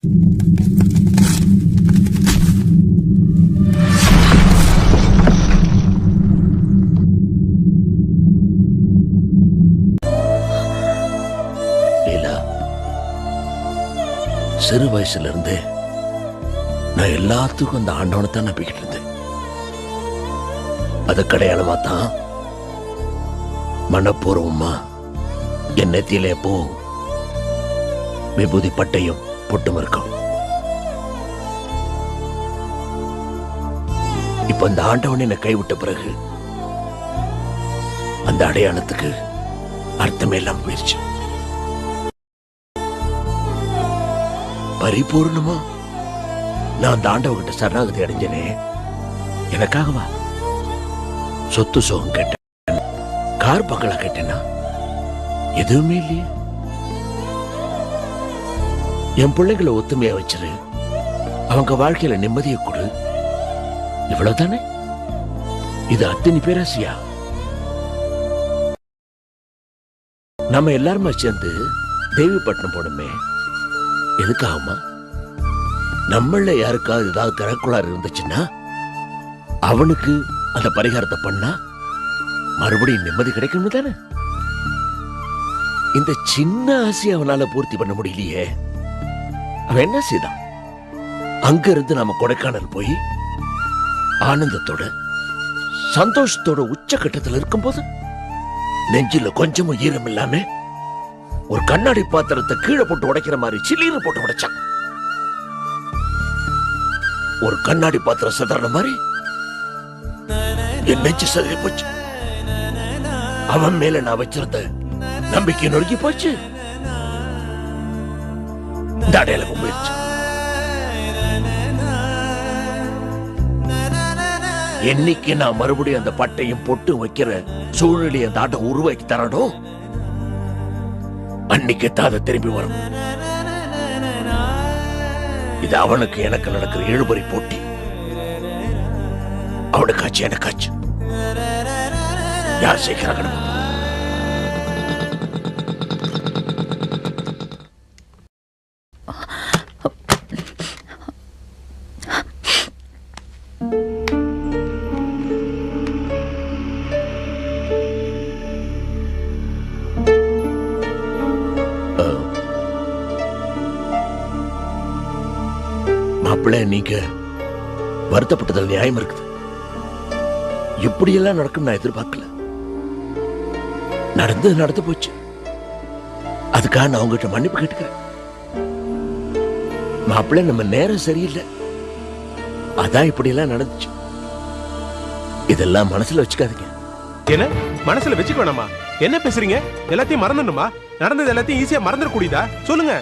சிறு வயசுல இருந்தே நான் எல்லாத்துக்கும் அந்த ஆண்டவனை தான் நம்பிக்கிட்டு இருந்தேன். அது கடையாளமா தான் மனப்பூர்வமா என் நெத்தியில எப்போ விபூதி பட்டையும் பொட்டும் இருக்கும். இப்ப அந்த ஆண்டவன் என்னை கைவிட்ட பிறகு அந்த அடையாளத்துக்கு அர்த்தமே இல்லாம போயிடுச்சு. பரிபூர்ணமா நான் அந்த ஆண்டவகிட்ட சரணாகதி அடைஞ்சனே எனக்காகவா? சொத்து சோகம் கேட்டேன், கார் பங்களா கேட்டேன்னா எதுவுமே இல்லையே. என் பிள்ளைகளை ஒத்துமையா வச்சிரு, அவங்க வாழ்க்கையில நிம்மதியை கொடு, இவ்வளவுதானே. இது அத்தனை பேராசியா? நம்ம எல்லாருமே சேர்ந்து தேவிப்பட்டினம் போனோமே, எதுக்காகமா? நம்மள யாருக்காவது ஏதாவது கரக்குளாறு இருந்துச்சுன்னா அவனுக்கு அந்த பரிகாரத்தை பண்ணா மறுபடியும் நிம்மதி கிடைக்கும் தானே. இந்த சின்ன ஆசையை அவனால பூர்த்தி பண்ண முடியலையே. அவன் என்ன செய்தான்? அங்க இருந்து நாம கொடைக்கானல் போய் ஆனந்தத்தோட சந்தோஷத்தோட உச்சகட்டத்தில் இருக்கும்போது நெஞ்சில கொஞ்சமும் ஈரம் இல்லாம ஒரு கண்ணாடி பாத்திரத்தை கீழே போட்டு உடைக்கிற மாதிரி சில்லீரை போட்டு உடைச்சான். ஒரு கண்ணாடி பாத்திரம் சதற மாதிரி என் நெஞ்சு சதறி போச்சு. அவன் மேல நான் வச்சிருந்த நம்பிக்கை நொறுக்கி போச்சு. இந்த அடையாளம் போயிடுச்சு. என்னைக்கு நான் மறுபடியும் அந்த பட்டையும் பொட்டு வைக்கிற சூழ்நிலையை அந்த ஆட்டை உருவாக்கி தரணும், அன்னைக்கு தான் அதை திரும்பி வரும். இது அவனுக்கு எனக்கு நடக்கிற இழுபறி போட்டி. அவனுக்காச்சு எனக்காச்சு யார் சேர்க்கிறாங்க? மாப்பிள்ளை, நீங்க வருத்தப்பட்டதில் நியாயம் இருக்குது. இப்படியெல்லாம் நடக்கும் நான் எதிர்பார்க்கல. நடந்து போச்சு. அதுக்காக நான் உங்ககிட்ட மன்னிப்பு கேட்டுக்கிறேன். மாப்பிள்ளை, நம்ம நேரம் சரியில்லை, அதான் இப்படி எல்லாம் நடந்துச்சு. இதெல்லாம் மனசுல வச்சுக்காதீங்க. என்ன மனசுல வச்சுக்க வேணாமா? என்ன பேசுறீங்க? எல்லாத்தையும் மறந்துடணுமா? நடந்தது எல்லாத்தையும் ஈஸியா மறந்துடக்கூடியதா? சொல்லுங்க.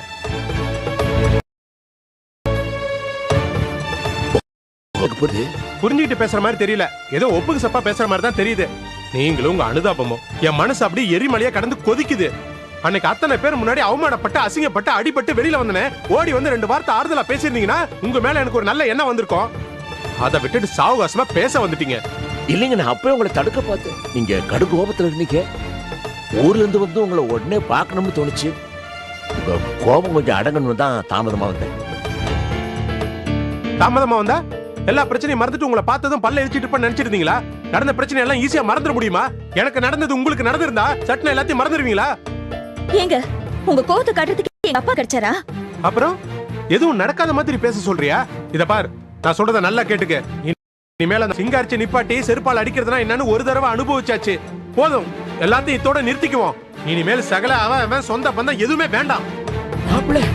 புரிஞ்சுக்கிட்டு பேசுற மாதிரி தெரியல, ஏதோ ஒப்புக்கு சப்பா பேசுற மாதிரி தான் தெரியுது. நீங்களும் உங்க அனுதாபமும் என் மனசு அப்படி எரிமலையா கடந்து கொதிக்குது. அன்னைக்கு அத்தனை பேர் முன்னாடி அவமானப்பட்டு அசிங்கப்பட்டு அடிபட்டு வெளியில வந்தனே, ஓடி வந்து 2 வார்த்தை ஆறுதலா பேசியிருந்தீங்கன்னா உங்க மேல எனக்கு ஒரு நல்ல எண்ணம் வந்திருக்கும். அதை விட்டுட்டு சாவகாசமா பேச வந்துட்டீங்க. இல்லைங்க, நான் அப்பவே உங்களை தடுக்க பார்த்தேன். நீங்க கடு கோபத்துல இருந்தீங்க. ஊர்ல இருந்து வந்து உங்களை உடனே பார்க்கணும்னு தோணுச்சு. உங்க கோபம் கொஞ்சம் அடங்கணும் தான் தாமதமா வந்தேன். தாமதமா வந்தா எல்லா பிரச்சனையும் மறந்துட்டு உங்களை பார்த்ததும் பல்ல இழிச்சிட்டு நினைச்சிருந்தீங்களா? நடந்த பிரச்சனை எல்லாம் ஈஸியா மறந்துட முடியுமா? எனக்கு நடந்தது உங்களுக்கு நடந்திருந்தா சட்டுன்னு எல்லாத்தையும் மறந்துடுவீங்களா? ஏங்க, உங்க கோவத்தை காட்டுறதுக்கு எங்க அப்பா கிடைச்சாரா? அப்புறம் எதுவும் நடக்காத மாதிரி பேச சொல்றியா? இத பார், நான் சொல்றத நல்லா கேட்டுக்க. இனிமேல அந்த சிங்காரிச்சி நிப்பாட்டி செருப்பால் அடிக்கிறதுனா என்னன்னு ஒரு தடவை அனுபவிச்சாச்சு. போதும், எல்லாத்தையும் இதோட நிறுத்திக்குவோம். இனிமேல் சகல அவன் சொந்த பந்தம் எதுவுமே வேண்டாம். மாப்பிள்ளை,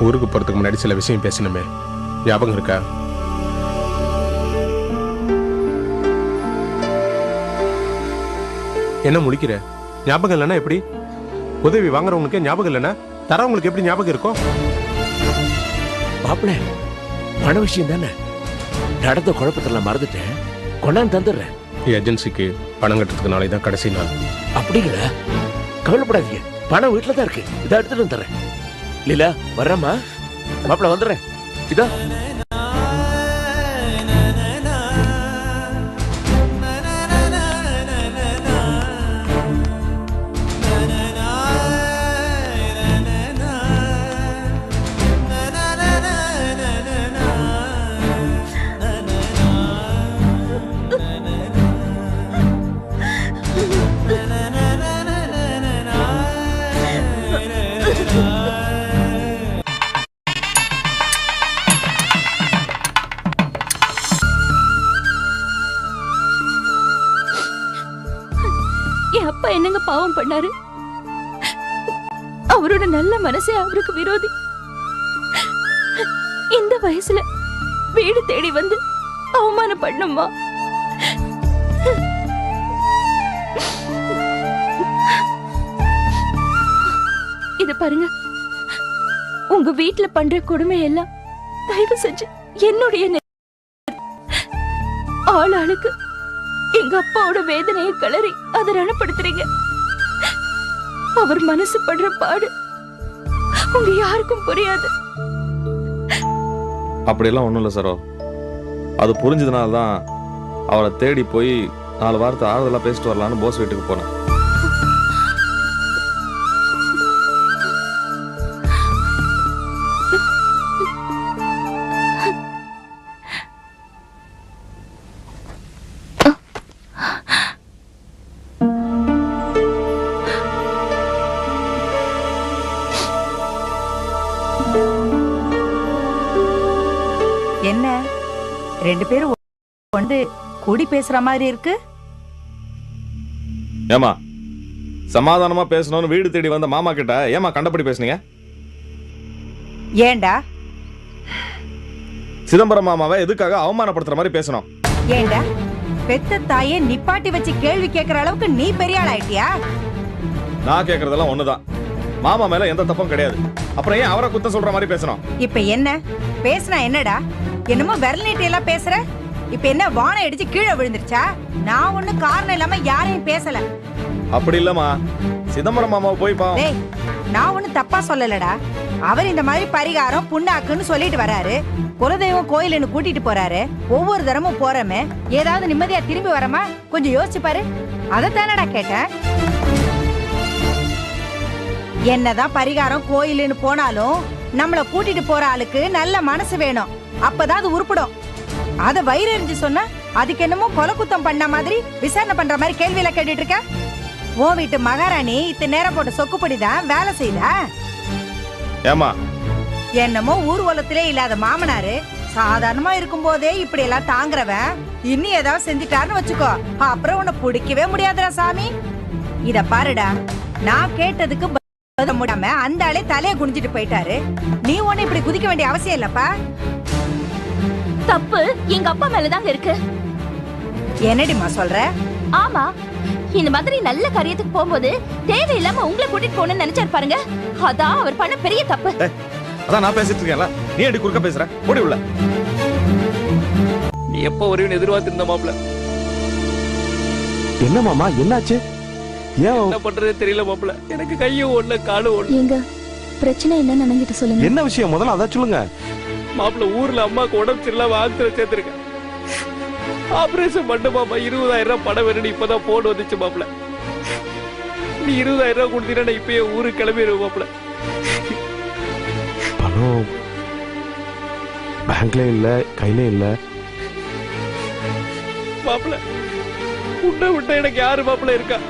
ஊருக்கு போறதுக்கு முன்னாடி சில விஷயம் பேசணுமே, ஞாபகம் இருக்கா? என்ன முழிக்கிற? ஞாபகம் இல்லைன்னா எப்படி? உதவி வாங்குறவங்களுக்கு ஞாபகம் இல்லைன்னா தரவங்களுக்கு எப்படி ஞாபகம் இருக்கும்? மாப்பிள்ளை, பண விஷயம் தானே. நடந்த குழப்பத்தில் மறந்துட்டேன், கொண்டாந்து தந்துடுறேன். ஏஜென்சிக்கு பணம் கட்டுறதுக்கு நாளை தான் கடைசி நாள். அப்படிங்களா? கவலைப்படாதீங்க, பணம் வீட்டில் தான் இருக்கு. இதை எடுத்துட்டு வந்துடுறேன். லீலா, வர்றமா? மாப்பிள்ள வந்துடுறேன். இதா என் அப்பா என்னங்க பாவம் பண்ணாரு? அவரோட நல்ல மனசே அவருக்கு விரோதி. இந்த வயசுல வீடு தேடி வந்து அவமானம் பண்ணுமா? இத பாருங்க, உங்க வீட்டுல பண்ற கொடுமை எல்லாம் தயவு செஞ்சு என்னுடைய ஆளாளுக்கு எங்க அப்பாவோட வேதனையை கலறி அதை ரணப்படுத்துறீங்க. அவர் மனசு படுற பாடு உங்க யாருக்கும் புரியாது. அப்படியெல்லாம் ஒண்ணும் இல்லை சரோ. அது புரிஞ்சதுனால தான் அவரை தேடி போய் 4 வாரத்தை ஆறுதலா பேசிட்டு வரலான்னு போஸ் வீட்டுக்கு போனேன். என்ன 2 பேரும் வந்து கூடி பேசுற மாதிரி இருக்கு? ஏமா சமாதானமா பேசணும்னு வீடு தேடி வந்த மாமா கிட்ட ஏமா கண்டபடி பேசுனீங்க? ஏண்டா சிதம்பரம் மாமாவை எதுக்காக அவமானப்படுத்துற மாதிரி பேசணும்? ஏண்டா பெத்த தாயே நிப்பாட்டி வச்சு கேள்வி கேட்கற அளவுக்கு நீ பெரிய ஆள் ஆயிட்டியா? நான் கேக்குறதெல்லாம் ஒண்ணுதான். மாமா மேல எந்த தப்பும் கிடையாது. அப்புறம் ஏன் அவரை குத்தம் சொல்ற மாதிரி பேசணும்? இப்ப என்ன பேசுனா என்னடா? என்னமோ விரல் நீட்டி எல்லாம் பேசுற. இப்ப என்ன வானம் அடிச்சு கீழே விழுந்துருச்சா? நான் ஒண்ணு காரணம் இல்லாம யாரையும் பேசல. அப்படி இல்லம்மா, சிதம்பரம் மாமாவை போய் பாவம். டேய், நான் ஒண்ணு தப்பா சொல்லலடா. அவர் இந்த மாதிரி பரிகாரம் புண்ணாக்குன்னு சொல்லிட்டு வராரு. குலதெய்வம் கோயிலுன்னு கூட்டிட்டு போறாரு. ஒவ்வொரு தரமும் போறமே ஏதாவது நிம்மதியா திரும்பி வரமா? கொஞ்சம் யோசிச்சு பாரு. அதத்தானடா கேட்டேன். என்னதான் பரிகாரம் கோயிலுன்னு போனாலும் நம்மள கூட்டிட்டு போற ஆளுக்கு நல்ல மனசு வேணும். அப்பதான் அது உருப்படும். அத வயிறு எரிஞ்சு சொன்னா அதுக்கு என்னமோ கொலை குத்தம் பண்ண மாதிரி விசாரணை பண்ற மாதிரி கேள்வியில கேட்டுட்டு இருக்க. ஓ வீட்டு மகாராணி இத்தனை நேரம் போட்டு சொக்குப்படிதான் வேலை செய்தா? ஏமா என்னமோ ஊர்வலத்திலே இல்லாத மாமனாரு சாதாரணமா இருக்கும் போதே இப்படி எல்லாம் தாங்குறவன் இன்னும் ஏதாவது செஞ்சுட்டாருன்னு வச்சுக்கோ, அப்புறம் உன்னை பிடிக்கவே முடியாதுடா சாமி. இத பாருடா, நான் கேட்டதுக்கு பதில் முடியாம அந்த ஆளே தலைய குனிஞ்சிட்டு போயிட்டாரு. நீ ஒண்ணு இப்படி குதிக்க வேண்டிய அவசியம் இல்லப்பா. தப்பு எங்க அப்பா மேலதாங்க இருக்கு. என்னடிமா சொல்ற? ஆமா, இந்த மாதிரி நல்ல காரியத்துக்கு போகும்போது தேவையில்லாம உங்களை கூட்டிட்டு போகணும்னு நினைச்சாரு பாருங்க. அதான் அவர் பண்ண பெரிய தப்பு. அதான் நான் பேசிட்டு இருக்கேன்ல, நீ அடி குறுக்க பேசுற? ஓடி உள்ள. நீ எப்ப வருவீன்னு எதிர்பார்த்திருந்த மாப்ள. என்ன மாமா, என்னாச்சு? ஏன் என்ன பண்றதே தெரியல மாப்ள. எனக்கு கையும் ஓடல காலும் ஓடல. எங்க பிரச்சனை என்னன்னு அண்ணங்கிட்ட சொல்லுங்க. என்ன விஷயம் முதல்ல அத சொல்லுங்க. மாப்ள ஊர்ல அம்மாக்கு உடம்பு சரியில்லாம ஆஸ்பத்திரியில சேர்த்திருக்கேன். ஆபரேஷன் பண்ண மாமா 20,000 பணம் வேணும். இப்பதான் போன் வந்துச்சு மாப்ள. நீ 20,000 கொடுத்தீங்கன்னா இப்பயே ஊருக்கு கிளம்பிடுவோம் மாப்ள. பணம் பேங்க்ல இல்ல, கையில இல்ல மாப்ள. உன்னை விட்ட எனக்கு யாரு மாப்ள இருக்கா?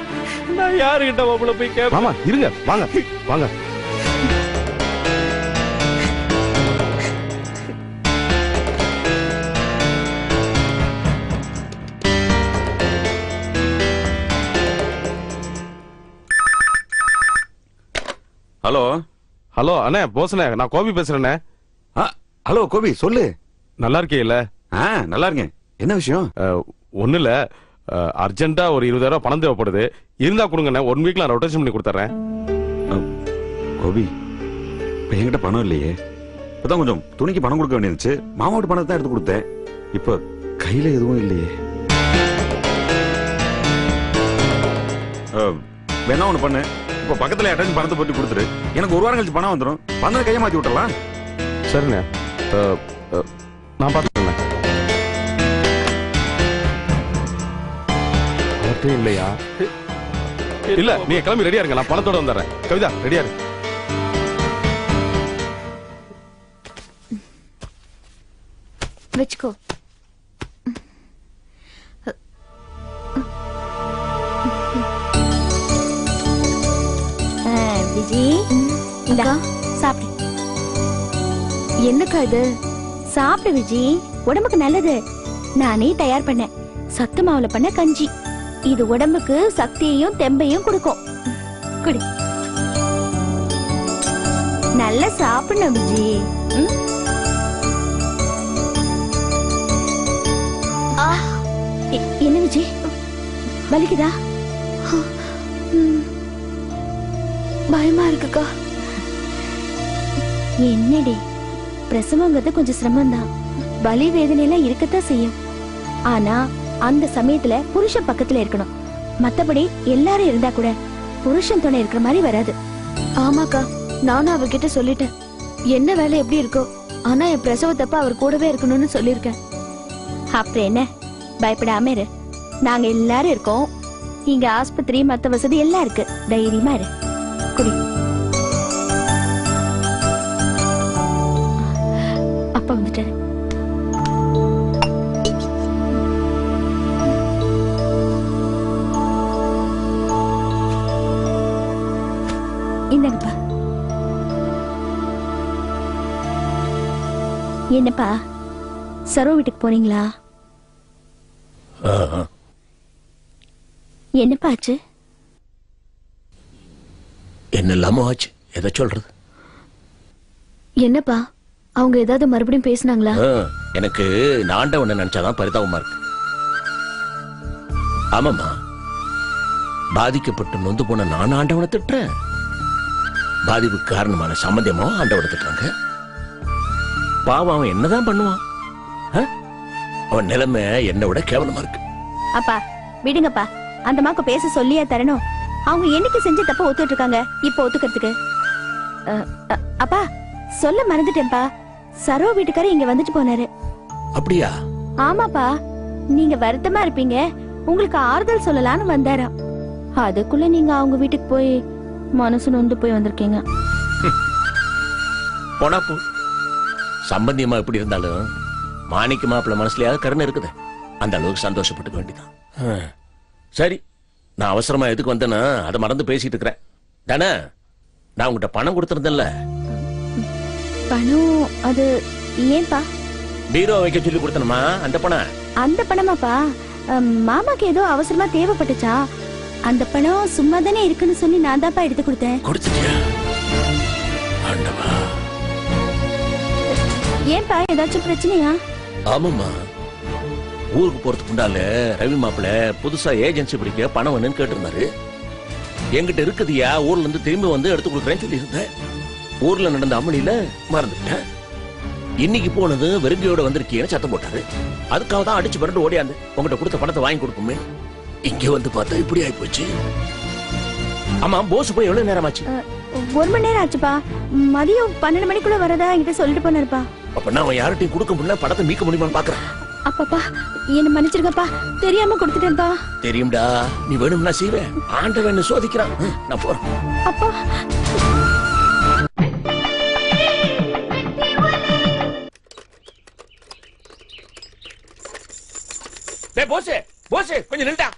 நான் யாருகிட்ட மாப்ள போய் கேட்பேன்? மாமா இருங்க, வாங்க வாங்க. ஹலோ ஹலோ அண்ணே, போஸ்ண்ணே, நான் கோபி பேசுறேண்ணே. ஹலோ கோபி, சொல்லு. நல்லா இருக்கீல்ல? நல்லா இருக்கேன். என்ன விஷயம்? ஒண்ணு இல்ல, அர்ஜென்ட்டா ஒரு 20,000 பணம் தேவைப்படுது. இருந்தா கொடுங்கண்ணே, 1 வீக்ல நான் ரொட்டேஷன் பண்ணி கொடுத்துறேன். கோபி, இப்ப என்கிட்ட பணம் இல்லையே. இப்பதான் கொஞ்சம் துணிக்கு பணம் கொடுக்க வேண்டியிருந்துச்சு. மாமாவோட பணத்தை தான் எடுத்து கொடுத்தேன். இப்ப கையில எதுவும் இல்லையே. வேணா ஒண்ணு பண்ணு, இப்ப பக்கத்துல அட்டன் பணத்தை போட்டு கொடுத்துரு. எனக்கு 1 வாரம் கழிச்சு பணம் வந்துடும். பணத்தை கையை மாத்தி விட்டுறலாம். சரிண்ணே நான் பார்த்துக்கிறேண்ணே. அவர்கிட்ட இல்லையா? இல்ல நீங்க கிளம்பி ரெடியா இருங்க, நான் பணத்தோட வந்துடுறேன். கவிதா ரெடியா இருக்கு. வச்சுக்கோ. விஜி இந்தா சாப்பிடு. என்னக்கா இது? சாப்பிடு விஜி, உடம்புக்கு நல்லது. நானே தயார் பண்ணேன், சத்து மாவுல பண்ண கஞ்சி. இது உடம்புக்கு சக்தியையும் தெம்பையும் கொடுக்கும். குடி. நல்லா சாப்பிடணும் விஜி. என்ன விஜய், வலிக்குதா? பயமா இருக்குக்கா. என்னடி, பிரசவங்கிறது கொஞ்சம் சிரமம்தான். வலி வேதனை எல்லாம் இருக்கத்தான் செய்யும். ஆனா அந்த சமயத்துல புருஷன் பக்கத்துல இருக்கணும். மத்தபடி எல்லாரும் இருந்தா கூட புருஷன் துணை இருக்கிற மாதிரி வராது. ஆமாக்கா, நானும் அவர்கிட்ட சொல்லிட்டேன். என்ன வேலை எப்படி இருக்கோ, ஆனா என் பிரசவத்தப்ப அவர் கூடவே இருக்கணும்னு சொல்லிருக்கேன். அப்புறம் என்ன, பயப்படாம இரு. நாங்க எல்லாரும் இருக்கோம். இங்க ஆஸ்பத்திரி மத்த வசதி எல்லாம் இருக்கு. தைரியமா இரு. குடி. அப்பா வந்துட்டாரு. இந்தங்கப்பா. என்னப்பா, சரோ வீட்டுக்கு போறீங்களா? என்னப்பா ஆச்சு? என்ன இல்லாம ஆச்சு, எதை சொல்றது? என்னப்பா, அவங்க ஏதாவது மறுபடியும் பேசினாங்களா? எனக்கு ஆண்டவனை நினைச்சாதான் பரிதாபமா இருக்கு. ஆமாமா, பாதிக்கப்பட்டு நொந்து போன நான் ஆண்டவனை திட்டுறேன். பாதிப்புக்கு காரணமான சம்பந்தமோ ஆண்டவனை திட்டுறாங்க. பாவம், அவன் என்னதான் பண்ணுவான்? அவன் நிலைமை என்னை விட கேவலமா இருக்கு. அப்பா விடுங்கப்பா, அந்த மாக்கு பேச சொல்லியா தரணும்? அவங்க என்னைக்கு செஞ்ச தப்ப ஒத்துட்டு இருக்காங்க இப்ப ஒத்துக்கிறதுக்கு. அப்பா சொல்ல மறந்துட்டேன்ப்பா, சரோ வீட்டுக்காரர் இங்க வந்துட்டு போனாரு. அப்படியா? ஆமாப்பா, நீங்க வருத்தமா இருப்பீங்க, உங்களுக்கு ஆறுதல் சொல்லலான்னு வந்தாராம். அதுக்குள்ள நீங்க அவங்க வீட்டுக்கு போய் மனசு நொந்து போய் வந்திருக்கீங்க. போனா போ, சம்பந்தியமா எப்படி இருந்தாலும் மாணிக்க மாப்பிள்ள மனசுலயாவது கருணை இருக்குது. அந்த அளவுக்கு சந்தோஷப்பட்டுக்க வேண்டியதான். சரி, நான் அவசரமா எதுக்கு வந்தேன்னா அதை மறந்து பேசிட்டு இருக்கிறேன் தானே. நான் உங்ககிட்ட பணம் கொடுத்திருந்தேன்ல. பணம்? அது ஏன்பா? பீரோ வைக்க சொல்லி கொடுத்தனமா, அந்த பணம். அந்த பணமாப்பா, மாமாக்கு ஏதோ அவசரமா தேவைப்பட்டுச்சா. அந்த பணம் சும்மா தானே இருக்குன்னு சொல்லி நான் தான்ப்பா எடுத்து கொடுத்தேன். கொடுத்துட்டியா? ஆண்டவா. ஏன்பா, ஏதாச்சும் பிரச்சனையா? ஆமாமா, ஊருக்கு போறதுக்கு முன்னால ரவி மாப்பிள்ள புதுசா ஏஜென்சி பிடிக்க பணம் வேணும்னு கேட்டிருந்தாரு. என்கிட்ட இருக்குதியா, ஊர்ல இருந்து திரும்பி வந்து எடுத்து கொடுக்குறேன்னு சொல்லி இருந்தேன். ஊர்ல நடந்த அமளியில மறந்துட்டேன். இன்னைக்கு போனது வெறுங்கையோட வந்திருக்கீங்கன்னு சத்தம் போட்டாரு. அதுக்காக தான் அடிச்சு பரண்டு ஓடியாந்து உங்ககிட்ட கொடுத்த பணத்தை வாங்கி கொடுக்குமே. இங்க வந்து பார்த்தா இப்படி ஆயி போச்சு. ஆமா, போஸ் போய் எவ்வளவு நேரம் ஆச்சு? 1 மணி நேரம் ஆச்சுப்பா. மதியம் 12 மணிக்குள்ள வரதா என்கிட்ட சொல்லிட்டு போனாருப்பா. அப்ப நான் யார்கிட்டையும் கொடுக்க முடியல, பணத்தை மீட்க முடியுமான்னு பாக்குறேன். அப்பப்பா என்ன மன்னிச்சிருங்கப்பா, தெரியாம கொடுத்துட்டேன்ப்பா. தெரியும்டா, நீ வேணும்னா செய்வேன். ஆண்டவன் சோதிக்கிறான். நான் போறேன். அப்பா போசே, போசே கொஞ்சம் நில்டா.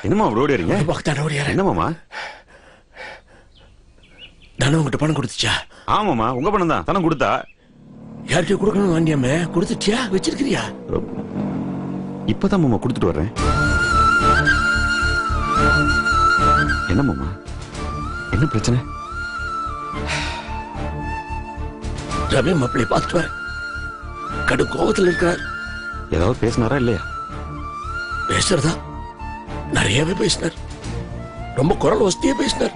என்னமா ரோடு ஏறீங்க? என்னமாமா? தானே உங்ககிட்ட பணம் கொடுத்துச்சா? ஆமாமா, உங்க பணம் தான். தானே கொடுத்தா. யார்கிட்ட கொடுக்கணும் வாண்டியாம கொடுத்துட்டியா, வச்சிருக்கிறியா? இப்பதான் மாமா கொடுத்துட்டு வர்றேன். என்ன மாமா, என்ன பிரச்சனை? ரவி மாப்பிள்ளை பார்த்துட்டு வர கடு கோபத்தில் இருக்கிறார். ஏதாவது பேசினாரா இல்லையா? பேசுறதா நிறையவே பேசினார். ரொம்ப குரல் வசதியே பேசினார்.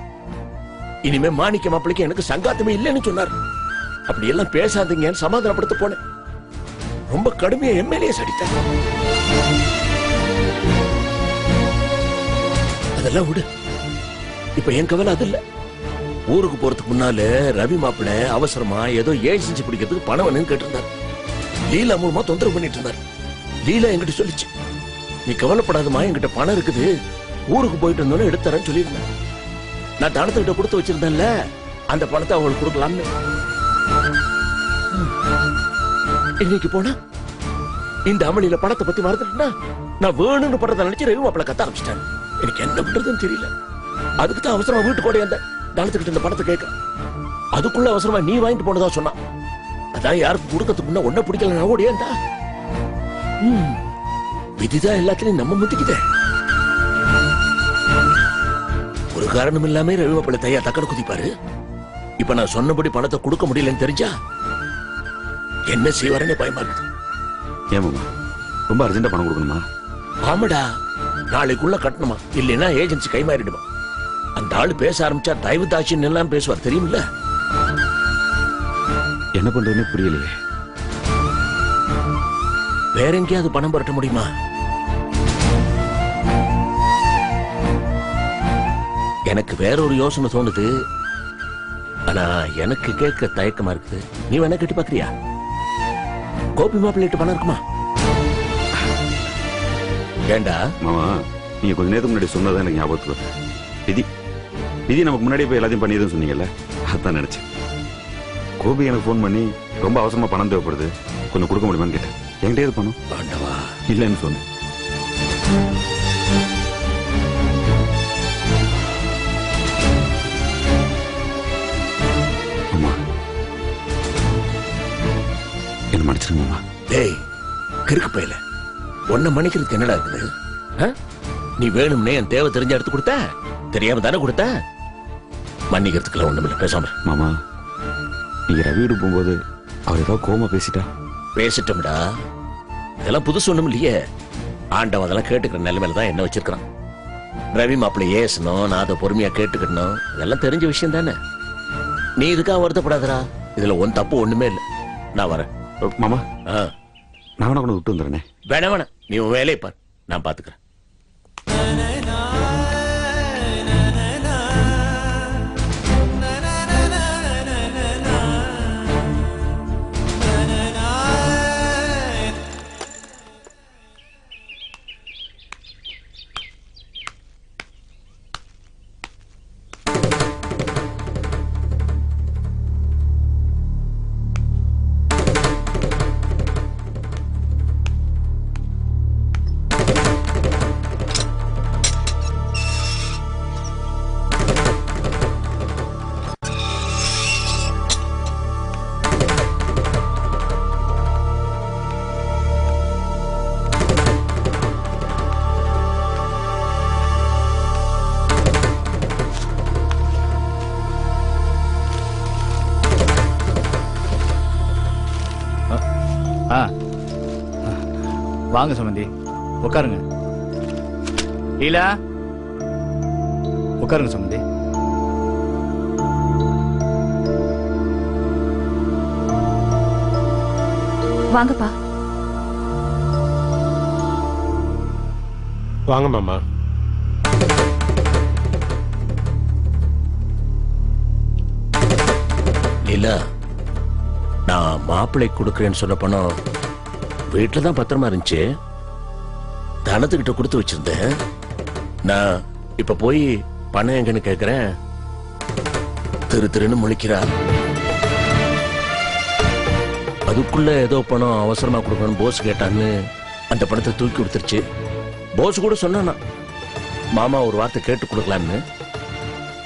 இனிமே மாணிக்க மாப்பிள்ளைக்கு எனக்கு சங்காத்தமே இல்லைன்னு சொன்னார். அப்படி எல்லாம் பேசாதீங்கன்னு சமாதானப்படுத்த போனேன். ரொம்ப கடுமையா எம்எல்ஏ அடித்தார். அதெல்லாம் விடு, இப்ப என் கவலை அது இல்ல. ஊருக்கு போறதுக்கு முன்னால ரவி மாப்பிள்ள அவசரமா ஏதோ ஏஜென்சி பிடிக்கிறதுக்கு பணம் வேணும்னு கேட்டிருந்தார். லீலா மூலமா தொந்தரவு பண்ணிட்டு இருந்தார். லீலா என்கிட்ட சொல்லிச்சு, நீ கவலைப்படாதமா, என்கிட்ட பணம் இருக்குது, ஊருக்கு போயிட்டு வந்தோன்னு எடுத்துறேன்னு சொல்லியிருந்தேன். நான் தானத்துக்கிட்ட கொடுத்து வச்சிருந்தேன்ல, அந்த பணத்தை அவங்களுக்கு கொடுக்கலாம்னு. இன்னைக்கு போனா இந்த அமளியில பணத்தை பத்தி மறந்துட்டா நான் வேணும்னு பண்றதை நினைச்சு ரவி மாப்பிள்ள கத்த ஆரம்பிச்சிட்டேன். எனக்கு என்ன பண்றதுன்னு தெரியல. அதுக்கு தான் அவசரமா வீட்டுக்கு ஓடி அந்த தானத்துக்கிட்ட இந்த பணத்தை கேட்க. அதுக்குள்ள அவசரமா நீ வாங்கிட்டு போனதா சொன்னான். அதான் யாருக்கு கொடுக்கறதுக்கு முன்ன ஒன்ன பிடிக்கல நான் ஓடியேன்டா. விதிதான் எல்லாத்திலையும் நம்ம முந்திக்குதே. ஒரு காரணம் இல்லாம ரவி மாப்பிள்ள தையா தக்கட குதிப்பாரு. இப்ப நான் சொன்னபடி பணத்தை கொடுக்க முடியலன்னு தெரிஞ்சா என்ன செய்வாருன்னு பயமா இருக்குது. ஏமாமா ரொம்ப அர்ஜென்டா பணம் கொடுக்கணுமா? ஆமாடா, நாளைக்குள்ள கட்டணுமா, இல்லைன்னா ஏஜென்சி கை மாறிடுமா. அந்த ஆளு பேச ஆரம்பிச்சா தயவு தாட்சின்னு எல்லாம் பேசுவார் தெரியுமில்ல. என்ன பண்றதுன்னு புரியலையே. வேற எங்கேயாவது பணம் பரட்ட முடியுமா? எனக்கு வேற ஒரு யோசனை தோணுது. ஆனா எனக்கு கேட்க தயக்கமா இருக்குது. நீ வேணா கட்டி பாக்குறியா? கோபி மாப்பிள்ளைட்டு பணம் இருக்குமா? ஏண்டா மாமா, நீங்க கொஞ்ச நேரத்துக்கு முன்னாடி சொன்னதான் எனக்கு ஞாபகத்துக்கு வருது. விதி விதி நமக்கு முன்னாடி போய் எல்லாத்தையும் பண்ணியதுன்னு சொன்னீங்கல்ல, அதான் நினைச்சேன். கோபி எனக்கு ஃபோன் பண்ணி ரொம்ப அவசரமா பணம் தேவைப்படுது, கொஞ்சம் கொடுக்க முடியுமான்னு கேட்டேன். என்கிட்ட எது பணம் ஆண்டவா இல்லைன்னு சொன்னேன். அம்மா என்ன மன்னிச்சிருங்க மாமா. டேய் கிறுக்கு பையல, உன்னை மன்னிக்கிறதுக்கு என்னடா இருக்குது? நீ வேணும்னே என் தேவை தெரிஞ்ச எடுத்து கொடுத்த, தெரியாம தானே கொடுத்த. மன்னிக்கிறதுக்குலாம் ஒண்ணுமில்ல, பேசாம மாமா, நீங்க ரவி வீடு போகும்போது அவர் ஏதாவது கோவமா பேசிட்டா? பேசிட்டோம்டா, இதெல்லாம் புதுசு ஒண்ணும் இல்லையே. ஆண்டவன் அதெல்லாம் கேட்டுக்கிற நிலைமையில தான் என்ன வச்சிருக்கான். ரவி மாப்பிள்ளை ஏசணும், நான் அதை பொறுமையா கேட்டுக்கணும், இதெல்லாம் தெரிஞ்ச விஷயம் தானே. நீ இதுக்காக வருத்தப்படாதடா, இதுல ஒன் தப்பு ஒண்ணுமே இல்லை. நான் வரேன் மாமா. நான் வேணா கொண்டு விட்டு வந்துடுறேனே. வேணாம் வேணாம், நீ உன் வேலையை பார், நான் பாத்துக்கிறேன். வாங்க சம்பந்தி, உட்காருங்க. லீலா, உட்காருங்க சம்பந்தி. வாங்கப்பா. வாங்க மாமா. லீலா, நான் மாப்பிள்ளை கொடுக்கறேன்னு சொன்ன பணம் வீட்டுல தான் பத்திரமா இருந்துச்சு. தனத்துக்கிட்ட கொடுத்து வச்சிருந்தேன். நான் இப்ப போய் பணம் எங்கன்னு கேக்குறேன், திரு திருன்னு முழிக்கிறா. அதுக்குள்ள ஏதோ பணம் அவசரமா கொடுக்கணும் போஸ் கேட்டான்னு அந்த பணத்தை தூக்கி கொடுத்துருச்சு. போஸ் கூட சொன்னானா, மாமா ஒரு வார்த்தை கேட்டு கொடுக்கலான்னு.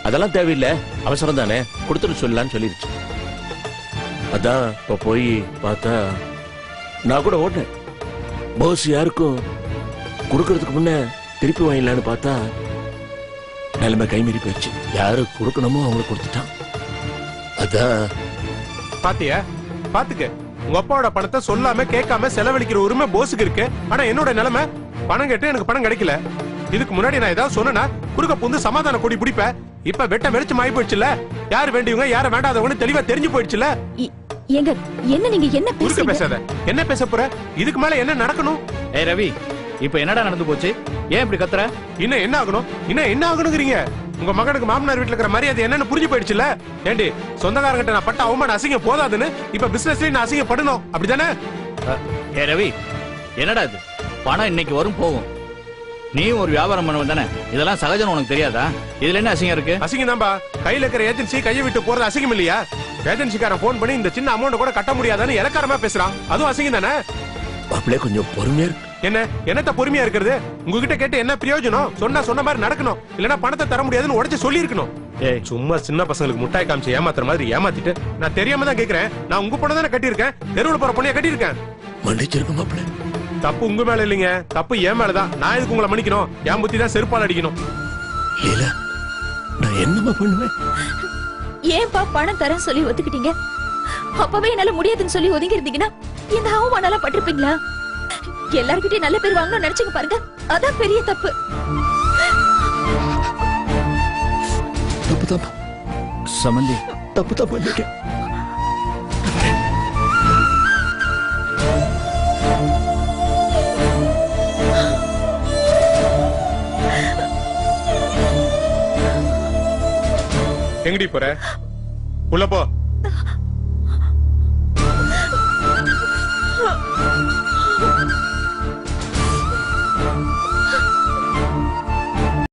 அதெல்லாம் தேவையில்லை, அவசரம் தானே, கொடுத்துட்டு சொல்லலான்னு சொல்லிருச்சு. அதான் இப்ப போய் பார்த்தா நான் கூட ஓட்டேன். போஸ் யாருக்கும் கொடுக்கறதுக்கு முன்ன திருப்பி வாங்கலான்னு பார்த்தா நிலைமை கைமீறி போயிடுச்சு. யாரு கொடுக்கணுமோ அவங்களுக்கு கொடுத்துட்டான். அதான் பாத்தியா, பாத்துக்க, உங்க அப்பாவோட பணத்தை சொல்லாம கேட்காம செலவழிக்கிற உரிமை போஸுக்கு இருக்கு. ஆனா என்னோட நிலைமை, பணம் கேட்டு எனக்கு பணம் கிடைக்கல. இதுக்கு முன்னாடி நான் ஏதாவது சொன்னா குறுக்க புந்து சமாதான கொடி பிடிப்ப. இப்ப வெட்ட வெளிச்சம் ஆகி போயிடுச்சுல, யாரு வேண்டியவங்க யார வேண்டாதவங்க தெளிவா தெரிஞ்சு போயிடுச்சுல. எங்க என்ன நீங்க என்ன குறுக்க பேசாத. என்ன பேச போற? இதுக்கு மேல என்ன நடக்கணும்? ஏய் ரவி, இப்ப என்னடா நடந்து போச்சு? ஏன் இப்படி கத்துற? இன்னும் என்ன ஆகணும்? இன்னும் என்ன ஆகணுங்கிறீங்க? உங்க மகனுக்கு மாமனார் வீட்டுல இருக்கிற மரியாதை என்னன்னு புரிஞ்சு போயிடுச்சுல. ஏண்டி சொந்தக்காரங்கிட்ட நான் பட்ட அவமான அசிங்கம் போதாதுன்னு இப்ப பிசினஸ்லயும் நான் அசிங்கப்படணும் அப்படிதானே? ஏ ரவி, என்னடா இது? பணம் இன்னைக்கு வரும் போகும். நீ ஒரு வியாபாரம் பண்ணவன் தானே, இதெல்லாம் சகஜம் உனக்கு தெரியாதா? இதுல என்ன அசிங்கம் இருக்கு? அசிங்கம் தான்பா. கையில இருக்கிற ஏஜென்சி கையை விட்டு போறது அசிங்கம் இல்லையா? ஏஜென்சிக்காரன் போன் பண்ணி இந்த சின்ன அமௌண்ட் கூட கட்ட முடியாதான்னு இலக்காரமா பேசுறான். அதுவும் அசிங்கம் தானே? மாப்பிள்ளை கொஞ்சம் பொறுமையா இருக்கு. என்னத்த பொறுமையா இருக்கிறது? உங்ககிட்ட கேட்டு என்ன பிரயோஜனம்? சொன்ன மாதிரி நடக்கணும். இல்லனா பணத்தை தர முடியாதுன்னு உடைச்சு சொல்லி இருக்கணும். சும்மா சின்ன பசங்களுக்கு முட்டாய் காமிச்சு ஏமாத்துற மாதிரி ஏமாத்திட்டு நான் தெரியாம தான் கேக்குறேன். நான் உங்க பொண்ணை தானே கட்டியிருக்கேன், தெருவுல போற பொண்ணைய கட்டியிருக்கேன். மன்னிச்சிருக்க மாப்பிள்ளை. தப்பு உங்க மேல இல்லைங்க, தப்பு என் மேலதான். நான் எதுக்கு உங்களை மன்னிக்கணும்? என் புத்தி தான் செருப்பால் அடிக்கணும். லீலா, நான் என்னமா பண்ணுவேன்? ஏன்பா பணம் தரேன் சொல்லி ஒத்துக்கிட்டீங்க? அப்பவே என்னால முடியாதுன்னு சொல்லி ஒதுங்கி இருந்தீங்கன்னா இந்த அவமானலாம் பட்டிருப்பீங்களா? எல்லார்கிட்டயும் நல்ல பேர் வாங்கணும்னு நினைச்சுங்க பாருங்க, அதான் பெரிய தப்பு. தப்பு சம்பந்தி, தப்பு பண்ணிட்டேன். எங்கடி போற? உள்ள போ.